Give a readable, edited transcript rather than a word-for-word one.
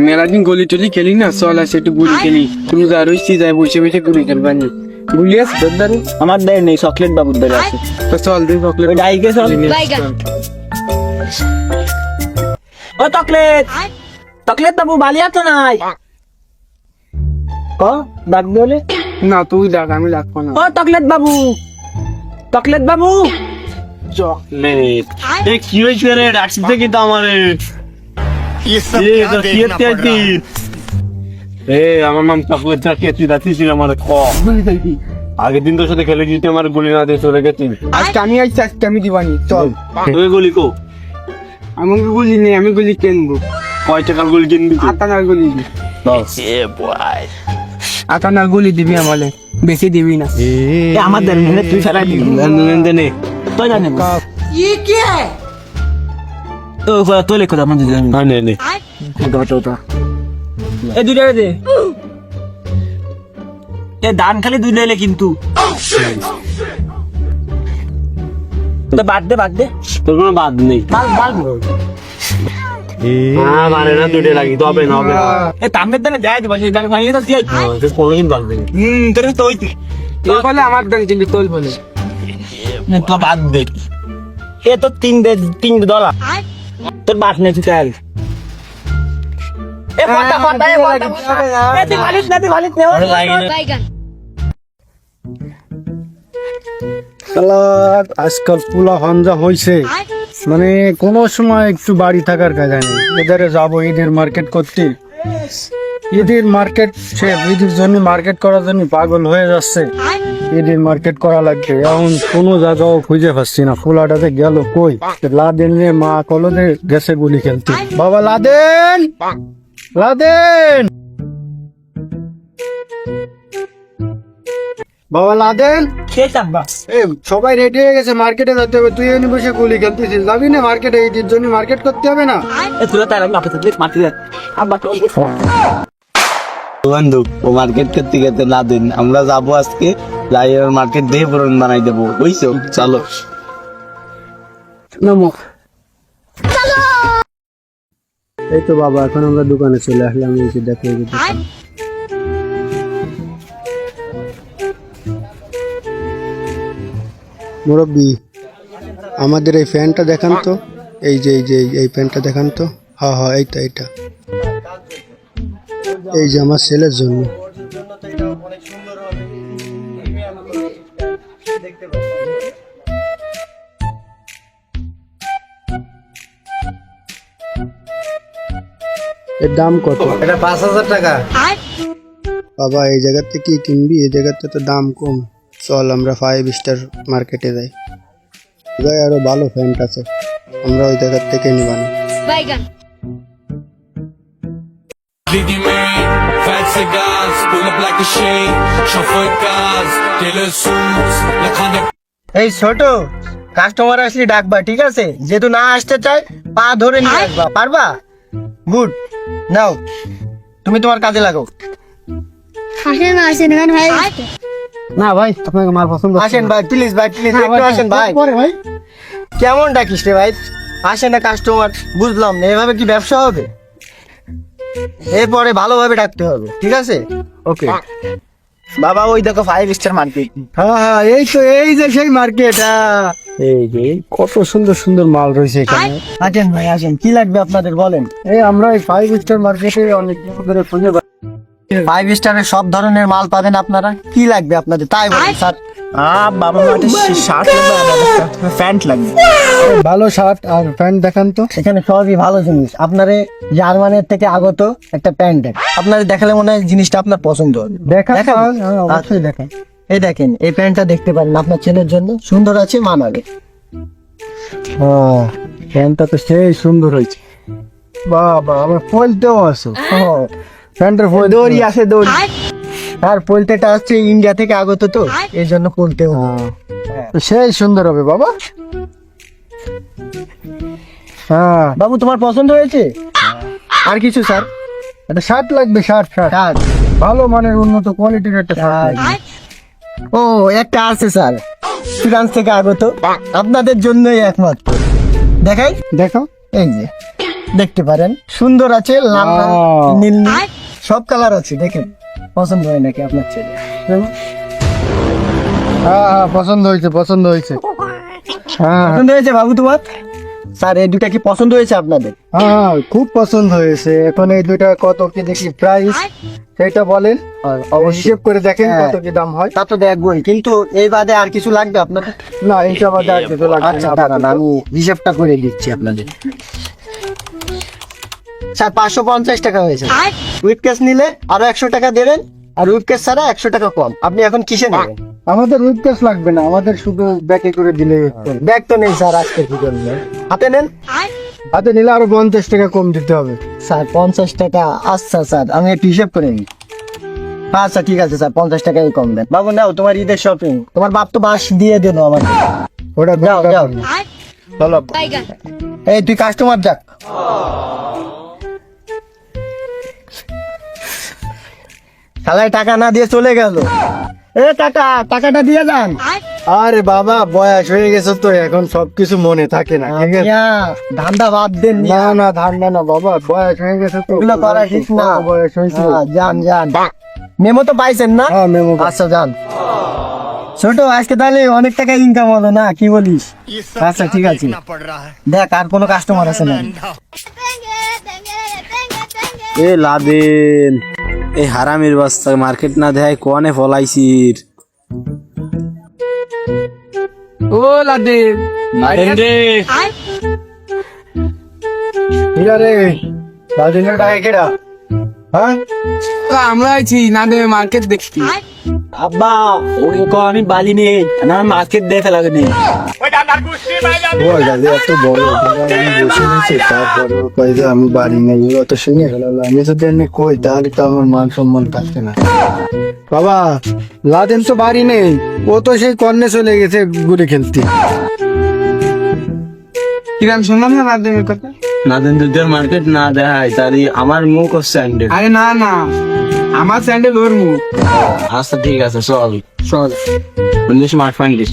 মেলা দিন গলি টলি খেলি না, চল আসে একটু গুলি খেলি। তুমি আর ওই সিজায় বসে বসে গুলি খেলবানি। গুলি আছে তোর দাঁড়ি? আমার দেয় নেই, চকলেট বাবুর দ্বারা আছে। তো চল তুই চকলেট ওই ডাইকে চল। ও চকলেট, চকলেট বাবু বালি আছো নাই? ও ডাক বলে না, তুই ডাক, আমি ডাকবো না। ও চকলেট বাবু, চকলেট বাবু। চকলেট এ কি হয়েছে রে? ডাকছিতে কিন্তু আমার আমার নাম চকলেট রাখিয়েছি আমার আগের দিন তোর সাথে খেলে দিতে আমার গুলি না দিয়ে চলে গেছি। আজকে আমি আইছি, আজকে আমি দিবানি। চল তুই গুলি কো? আমি গুলি নেই, আমি গুলি কিনবো। কয় টাকার গুলি কিনবি? আটানার গুলি দিবি, আটানার গুলি দিবি আমালে, বেশি দিবি না। আমার দেন তুই ফেরাই দিবি। নে তুই জানি তো তোর লেখো আমাদের নে নে এই দুইটা দে। এ দান খালি দুই লেলে কিন্তু বাদ দে, বাদ দে, তোর কোনো বাদ নেই। মানে না দুটো লাগি তো হবে না, হবে না। এ তামদের দানে দেয় দিবা, সেই দানে ভাঙিয়ে তো দিয়ে কোনোদিন বাঁধবে না। তোর তো ওই তোর বলে আমার দান কিন্তু তোর বলে তো বাদ দে। এ তো তিন $3 তোর বাদ নেই তুই চাল। এ ফটা ফটা এ তুই ভালিস না, তুই ভালিস না। আজকাল পোলা হামজা হয়েছে, মানে কোনো সময় একটু বাড়ি থাকার কাজে নেই। এদারে যাবো ঈদের মার্কেট করতে, ঈদের মার্কেট সে ঈদের জন্য মার্কেট করার জন্য পাগল হয়ে যাচ্ছে। ঈদের মার্কেট করা লাগবে, এখন কোনো জায়গাও খুঁজে পাচ্ছি না। পোলাটাতে গেল কই? লাদেন রে মা কলদে গেছে গুলি খেলতে। বাবা লাদেন, লাদেন, বাবা লাদেন। সবাই রেডি হয়ে গেছে, মার্কেটে যেতে হবে। তুই এনে বসে গুলি খেলতেছিস, যাবি না মার্কেটে? ঈদের জন্য মার্কেট করতে হবে না? বন্ধু ও মার্কেট করতে গেতে না দিন, আমরা যাবো আজকে লাইয়ের মার্কেট দিয়ে পুরন বানাই দেবো, বুঝছো? চলো এই তো বাবা, এখন আমরা দোকানে চলে আসলাম। এই যে দেখো, এই যে দোকান। মুরব্বি, আমাদের এই ফ্যানটা দেখান তো। এই যে এই ফ্যানটা দেখান তো। হ্যাঁ হ্যাঁ, এইটা এইটা, এই যে আমার ছেলের জন্য। এর দাম কত? এটা 5,000 টাকা। বাবা এই জায়গাতে কি কিনবি? এই জায়গাতে তো দাম কম। চল আমরা 5 স্টার মার্কেটে যাই, ভাই আরো ভালো ফ্যান্ট আছে, আমরা ওই জায়গার থেকে নিবানি। Didime, fat cigars, pull up like a shade, chauffeur cars, tailor suits, lakhane. এই ছোট কাস্টমার আসলে ডাকবা, ঠিক আছে? যেহেতু না আসতে চায় পা ধরে নিয়ে আসবা, পারবা? গুড, নাও তুমি তোমার কাজে লাগো। না ভাই, আপনাকে মাল পছন্দ। আসেন ভাই, প্লিজ ভাই, প্লিজ একটু আসেন ভাই। ভাই কেমন ডাকিস রে ভাই? আসে না কাস্টমার, বুঝলাম না, এভাবে কি ব্যবসা হবে? এরপরে ভালোভাবে ডাকতে হবে, ঠিক আছে? ওকে বাবা, ওই দেখো 5 স্টার মার্কেট। হ্যাঁ হ্যাঁ, এই তো, এই যে সেই মার্কেট। এই যে কত সুন্দর সুন্দর মাল রয়েছে এখানে। আসেন ভাই আসেন, কি লাগবে আপনাদের বলেন। এই আমরা এই 5 স্টার মার্কেটে অনেক দিন ধরে খুঁজে 5 স্টারের সব ধরনের মাল পাবেন আপনারা। কি লাগবে আপনাদের তাই বলেন স্যার। বাবা মাঠে শার্ট লাগবে, প্যান্ট লাগবে। ভালো শার্ট আর প্যান্ট দেখান তো। এখানে সবই ভালো জিনিস। আপনারে জার্মানির থেকে আগত একটা প্যান্ট দেখ, আপনাদের দেখালে মনে হয় জিনিসটা আপনার পছন্দ হবে। দেখান, দেখান? অবশ্যই দেখান। এই দেখেন, এই প্যান্টটা দেখতে পারেন, আপনার ছেলের জন্য সুন্দর আছে, মানাবে। হ্যাঁ, প্যান্টটা তো সেই সুন্দর হয়েছে। বাবা, আমার ফলতেও আছে। প্যান্টের ফল দড়ি আছে, দড়ি। আর পোলতেটা হচ্ছে ইন্ডিয়া থেকে আগত, তো এই জন্য পোলতেও। সেই সুন্দর হবে বাবা। হ্যাঁ বাবু তোমার পছন্দ হয়েছে? আর কিছু স্যার? একটা শার্ট লাগবে, শার্ট শার্ট ভালো মানের উন্নত কোয়ালিটির একটা শার্ট। ও একটা আছে স্যার, ফ্রান্স থেকে আগত, আপনাদের জন্যই একমাত্র। দেখাই, দেখো। এই যে দেখতে পারেন, সুন্দর আছে, লাল লাল, Wow. নীল নীল, সব কালার আছে, দেখেন পছন্দ হয় নাকি আপনার ছেলে? হ্যাঁ পছন্দ হয়েছে পছন্দ হয়েছে। হ্যাঁ পছন্দ হয়েছে বাবু তোমার? স্যার এই দুটা কি পছন্দ হয়েছে আপনাদের? হ্যাঁ খুব পছন্দ হয়েছে। এখন এই দুইটা কত কি দেখি প্রাইস সেটা বলেন, হিসেব করে দেখেন হ্যাঁ। কত কি দাম হয়। তা তো দেখবোই, কিন্তু এই বাদে আর কিছু লাগবে আপনাদের? না এইটা বাদে আর কিছু লাগবে আচ্ছা না। দাঁড়ান, আমি হিসাবটা করে দিচ্ছি আপনাদের। স্যার 550 টাকা হয়েছে। উইথ ক্যাশ নিলে আরো 100 টাকা দেবেন, আর উইথ ক্যাশ ছাড়া 100 টাকা কম। আপনি এখন কিসে নেবেন? আমাদের উইথ ক্যাশ লাগবে না, আমাদের শুধু ব্যাকে করে দিলে ব্যাগ তো নেই স্যার, আজকের কি করবেন? হাতে নেন। হাতে নিলে আরো 50 টাকা কম দিতে হবে। স্যার 50 টাকা? আচ্ছা স্যার, আমি একটু হিসাব করে নিই। আচ্ছা ঠিক আছে স্যার, 50 টাকাই কম দেন। বাবু নাও তোমার ঈদের শপিং। তোমার বাপ তো বাস দিয়ে দিল আমাকে। ওটা যাও যাও, চলো। এই তুই কাস্টমার যাক। শালায় টাকা না দিয়ে চলে গেল। এ টাকা, টাকাটা দিয়ে যান। আরে বাবা বয়স হয়ে গেছে তো, এখন সবকিছু মনে থাকে না, ঠিক আছে? মিয়া, ধান্দা বাদ দেন না মিয়া। না ধারণা না বাবা, বয়স হয়ে গেছে তো। এগুলো করা ঠিক না। বয়স হয়েছে। হ্যাঁ, যান যান। মেমো তো পাইছেন না? হ্যাঁ মেমো। আচ্ছা যান। ছোট আজকে তাহলে অনেক টাকা ইনকাম হলো না, কি বলিস? আচ্ছা ঠিক আছে, দেখ আর কোনো কাস্টমার আছে না। এ লাদেন, এই হারামির বাচ্চা মার্কেট না দেয় কোয়ানে ফলাইছির। ও লাদেন ঠিক আছে রাজেন্দ্র টাকা কেডা? হ্যাঁ আমরা আছি নাদে মার্কেট দেখছি। আব্বা ওকে কো আমি বালি নেই, না মার্কেট দেখে লাগেনি। ও গাড়ি এত বড় আমি বসে নিয়েছি, তারপরে কইছে আমি বাড়ি নেই, ও তো শুনে গেল। আমি যদি এনে কই তাহলে তো আমার মান সম্মান থাকছে না। বাবা লাদেন তো বাড়ি নেই, ও তো সেই কর্নে চলে গেছে ঘুরে খেলতে। কিরাম শুনলাম না লাদেনের কথা। নাদেন যদি মার্কেট না দেয় তাহলে আমার মুখ হচ্ছে স্যান্ডেল। আরে না না, আমার স্যান্ডেল ওর মুখ। আচ্ছা ঠিক আছে চল চল। Smart fine this.